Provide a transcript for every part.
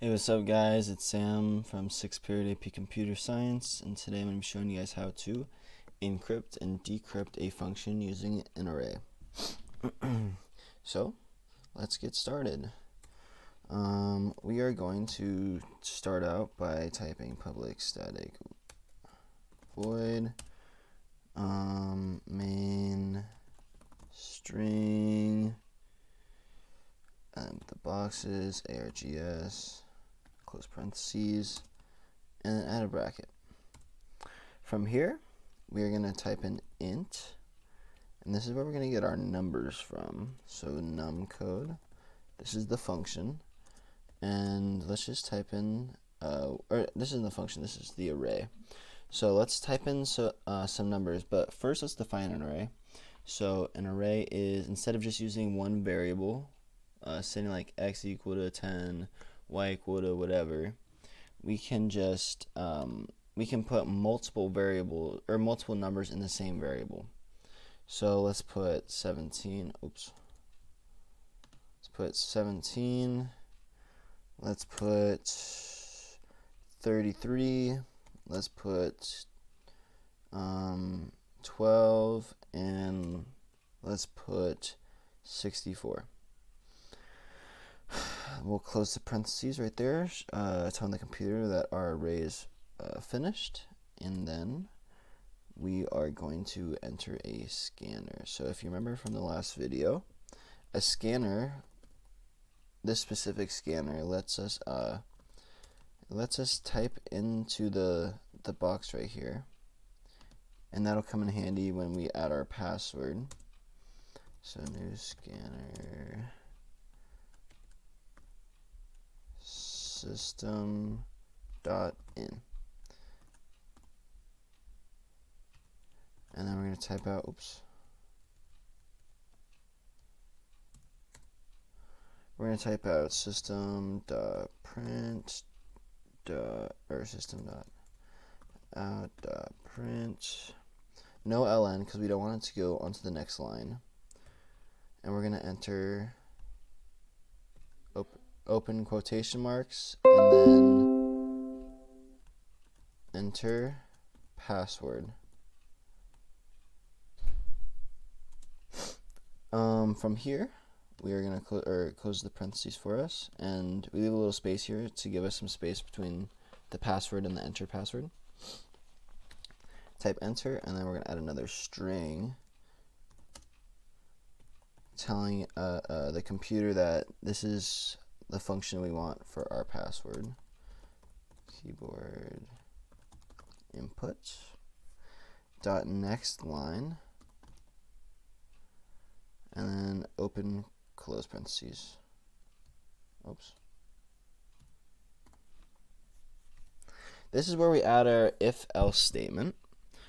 Hey, what's up guys? It's Sam from 6th period AP Computer Science, and today I'm going to be showing you guys how to encrypt and decrypt a function using an array. So, let's get started. We are going to start out by typing public static void main string and the boxes args close parentheses and then add a bracket. From here we are going to type in int, and this is where we're going to get our numbers from. So num code, this is the function, and let's just type in or this isn't the function, this is the array. So let's type in some numbers, but first let's define an array. So an array is, instead of just using one variable, saying like x equal to 10, y equal to whatever, we can just we can put multiple variables or multiple numbers in the same variable. So let's put 17. Let's put 17. Let's put 33. Let's put 12, and let's put 64. We'll close the parentheses right there, telling the computer that our array is finished, and then we are going to enter a scanner. So if you remember from the last video, a scanner, this specific scanner lets us type into the box right here, and that'll come in handy when we add our password. So new scanner system.in, and then we're going to type out we're going to type out system.print or system.out.print, no ln because we don't want it to go onto the next line, and we're going to enter open quotation marks and then enter password. From here we are going to close the parentheses for us, and we leave a little space here to give us some space between the password and the enter password. Type enter, and then we're going to add another string telling the computer that this is the function we want for our password. Keyboard input dot next line, and then open close parentheses. This is where we add our if-else statement.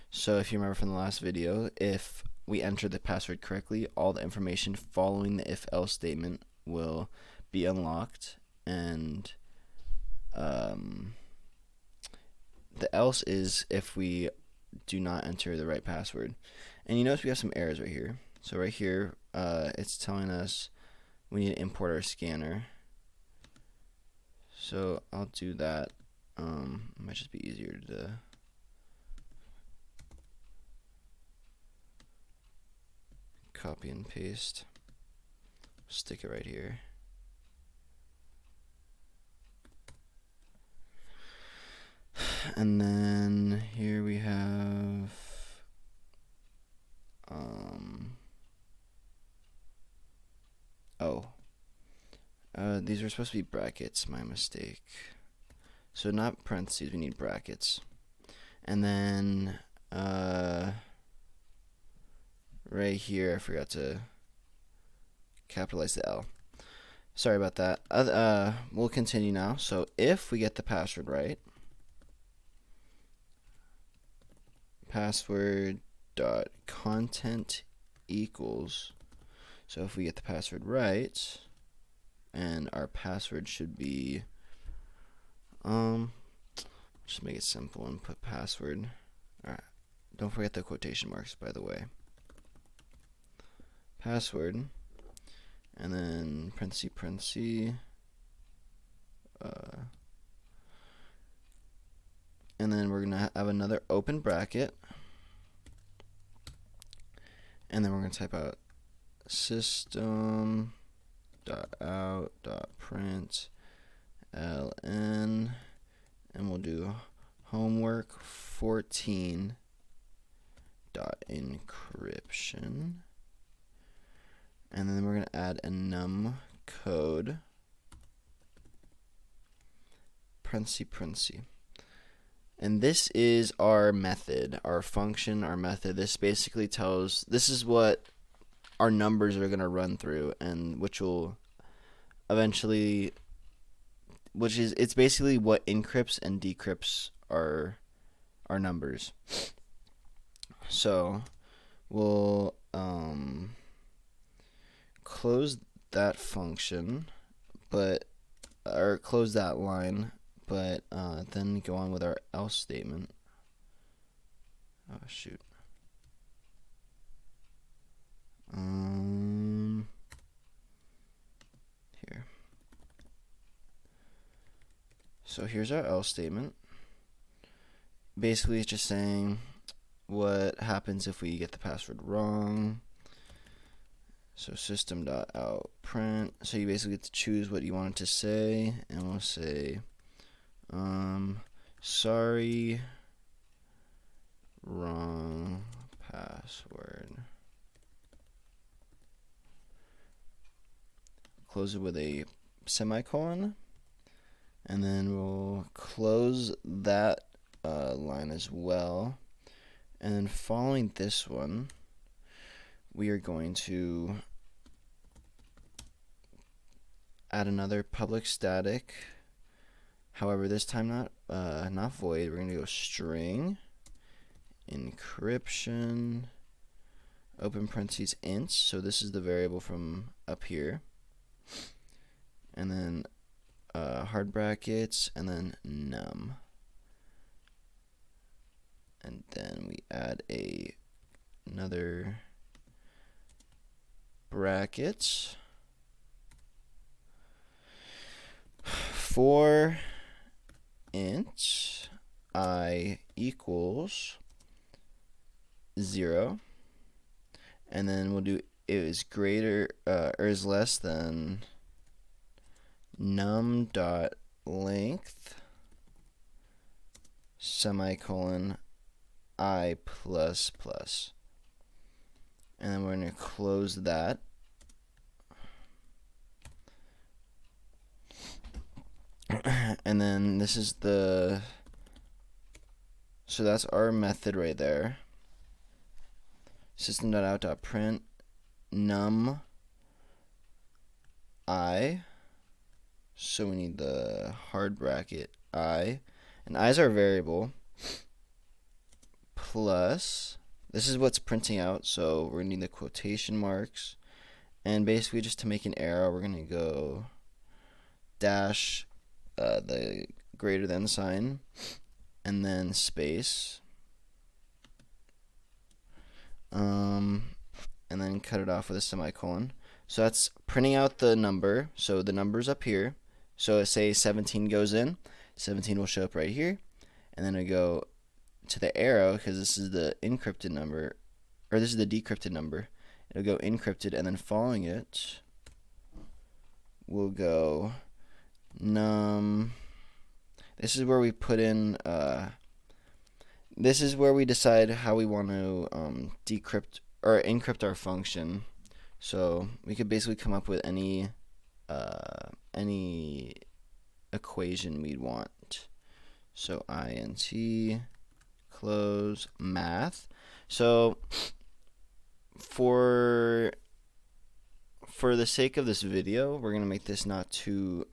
So if you remember from the last video, if we enter the password correctly, all the information following the if-else statement will be unlocked, and the else is if we do not enter the right password. And you notice we have some errors right here. So right here, it's telling us we need to import our scanner. So I'll do that. It might just be easier to copy and paste. Stick it right here. And then here we have these are supposed to be brackets, my mistake. So not parentheses, we need brackets. And then right here I forgot to capitalize the L. Sorry about that. We'll continue now. So if we get the password right, password dot content equals, so if we get the password right, and our password should be just make it simple and put password. Alright, don't forget the quotation marks, by the way. Password, and then parenthesis, and then we're gonna have another open bracket, and then we're gonna type out system.out.println, and we'll do homework 14 encryption, and then we're going to add a num code parenthesis. And this is our method, our function, our method. This basically tells, this is what our numbers are going to run through, and which will eventually, it's basically what encrypts and decrypts our numbers. So we'll close that function, or close that line, but then go on with our else statement. Oh shoot. Here. So here's our else statement. Basically, it's just saying what happens if we get the password wrong. So system.out.print. So you basically get to choose what you want it to say, and we'll say, sorry, wrong password. Close it with a semicolon, and then we'll close that line as well. And then following this one, we are going to add another public static. However, this time not void. We're going to go string encryption open parentheses int. So this is the variable from up here, and then hard brackets, and then num. And then we add another bracket for int I equals 0, and then we'll do is greater or is less than num dot length semicolon I plus plus, and then we're going to close that. And then this is so that's our method right there. System.out.print num I. So we need the hard bracket I, and I is our variable, plus, this is what's printing out, so we're going to need the quotation marks, and basically just to make an arrow, we're going to go dash the greater than sign, and then space, and then cut it off with a semicolon. So that's printing out the number, so the number's up here, so say 17 goes in, 17 will show up right here, and then I go to the arrow, because this is the encrypted number, or this is the decrypted number. It'll go encrypted, and then following it, we'll go num. This is where we put in, this is where we decide how we want to decrypt or encrypt our function. So we could basically come up with any equation we'd want. So int close math. So for the sake of this video, we're gonna make this not too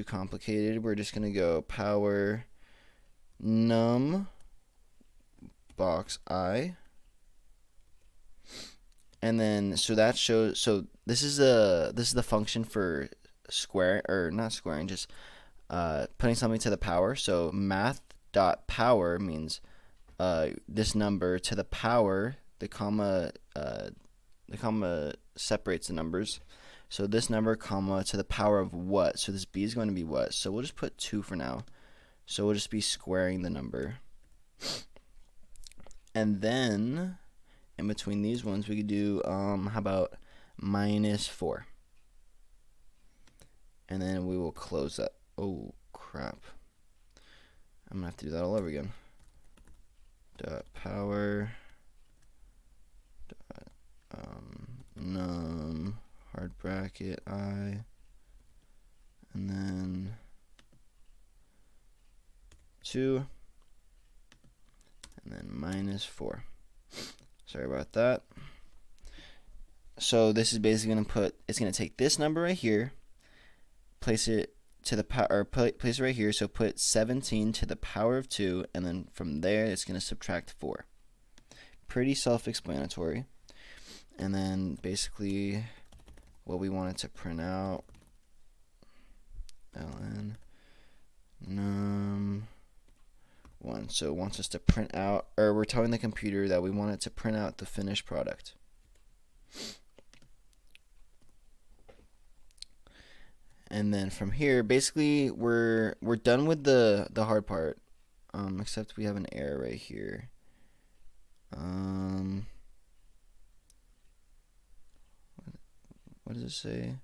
complicated. We're just gonna go power num box I, and then so that shows. So this is the function for square, or not squaring, just putting something to the power. So math dot power means this number to the power. The comma separates the numbers. So this number comma to the power of what? So this b is going to be what? So we'll just put 2 for now. So we'll just be squaring the number. And then in between these ones, we could do, how about -4? And then we will close that. Oh, crap. I'm going to have to do that all over again. Dot power. Dot, num, hard bracket, I. And then 2. And then -4. Sorry about that. So this is basically going to put, it's going to take this number right here, place it to the power, or place it right here, so put 17 to the power of 2, and then from there it's going to subtract 4. Pretty self-explanatory. And then basically what we wanted to print out, ln num 1. So it wants us to print out, or we're telling the computer that we want it to print out the finished product. And then from here, basically we're done with the hard part, except we have an error right here. What does it say?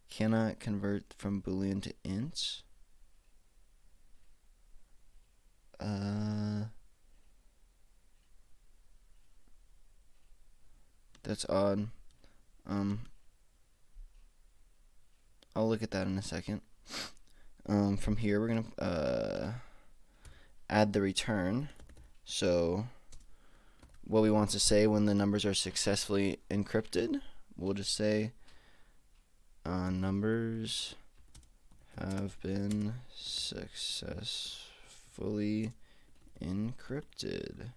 Cannot convert from Boolean to int. That's odd. I'll look at that in a second. From here, we're gonna add the return. So what we want to say when the numbers are successfully encrypted, we'll just say numbers have been successfully encrypted!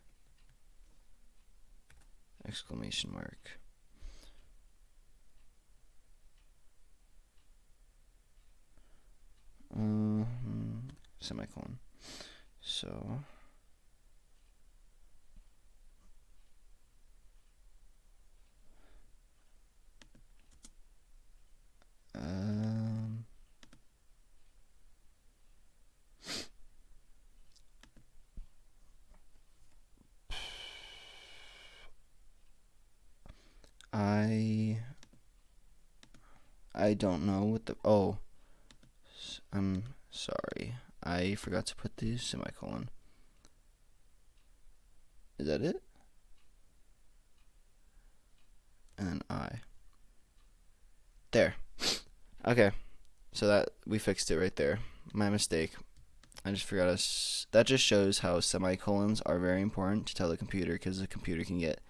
Exclamation mark. Semicolon. So I don't know what the, I'm sorry, I forgot to put the semicolon. Is that it? And there. Okay, so that we fixed it right there. My mistake. I just forgot us. That just shows how semicolons are very important to tell the computer, because the computer can get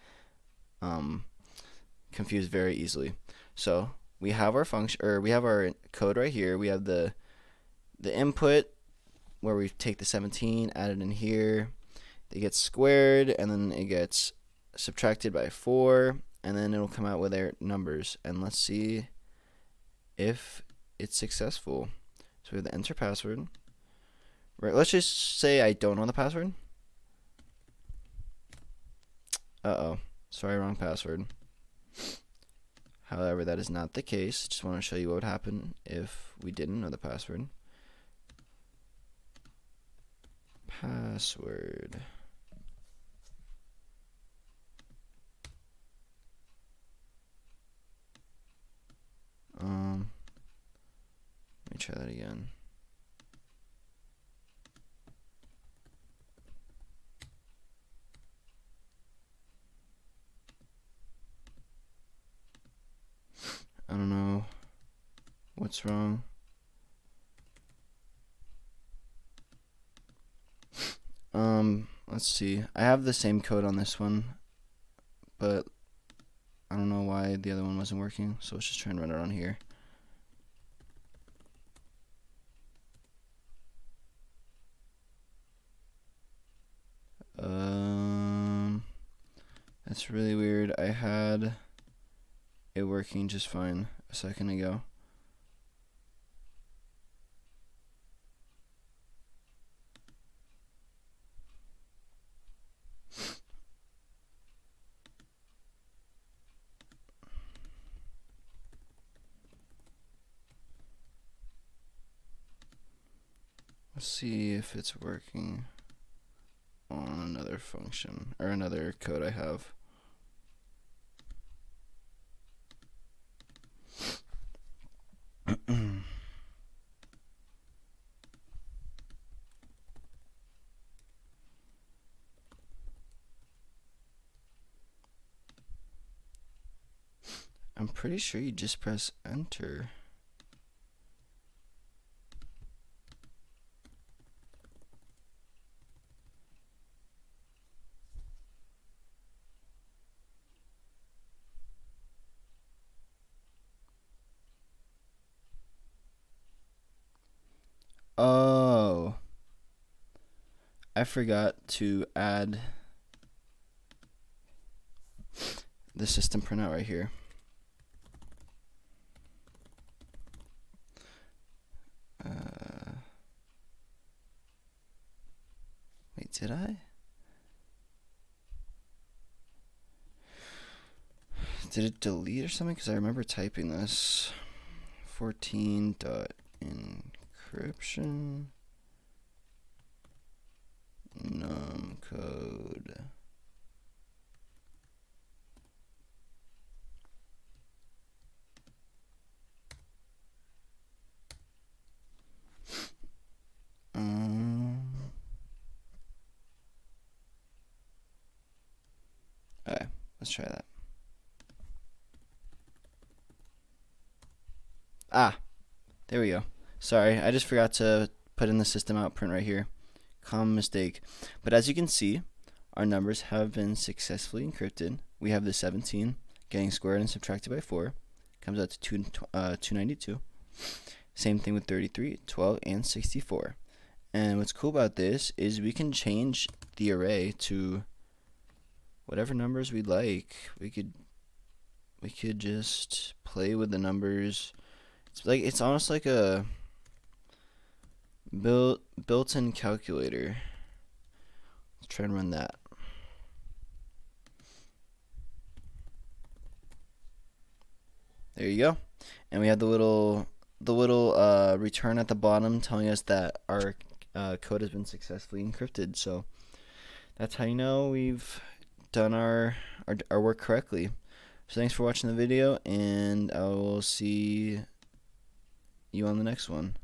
confused very easily. So we have our function, or we have our code right here. We have the input where we take the 17, add it in here. It gets squared, and then it gets subtracted by 4, and then it'll come out with their numbers. And let's see if it's successful. So we have the enter password. Right, let's just say I don't know the password. Sorry, wrong password. However, that is not the case. Just want to show you what would happen if we didn't know the password. Password. Let me try that again. I don't know what's wrong. Let's see. I have the same code on this one, but I don't know why the other one wasn't working, so let's just try and run it on here. That's really weird. I had it working just fine a second ago. Let's see if it's working on another function or another code I have. I'm pretty sure you just press enter. Oh, I forgot to add the system printout right here. Wait, did I? Did it delete or something? Because I remember typing this. 14 dot encryption num code. Okay, let's try that. Ah, there we go. Sorry, I just forgot to put in the system out print right here. Common mistake. But as you can see, our numbers have been successfully encrypted. We have the 17 getting squared and subtracted by 4. Comes out to 292. Same thing with 33, 12, and 64. And what's cool about this is we can change the array to whatever numbers we'd like. We could just play with the numbers. It's almost like a built-in calculator. Let's try and run that. There you go. And we have the little return at the bottom telling us that our code has been successfully encrypted. So that's how you know we've done our work correctly. So thanks for watching the video, and I will see you on the next one.